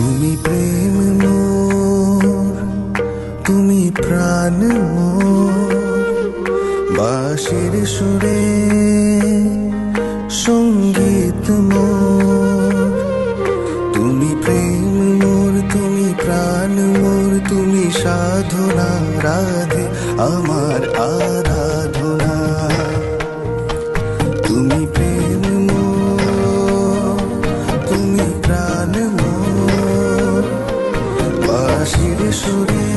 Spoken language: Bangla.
তুমি প্রেম মোর, তুমি প্রাণ মোর, বাঁশির সুরে সঙ্গীত মোর। তুমি প্রেম মোর, তুমি প্রাণ মোর, তুমি সাধনা রাধে আমার আরাধনা। তুমি প্রেম মোর, তুমি প্রাণ মোর, বাঁশির সুরে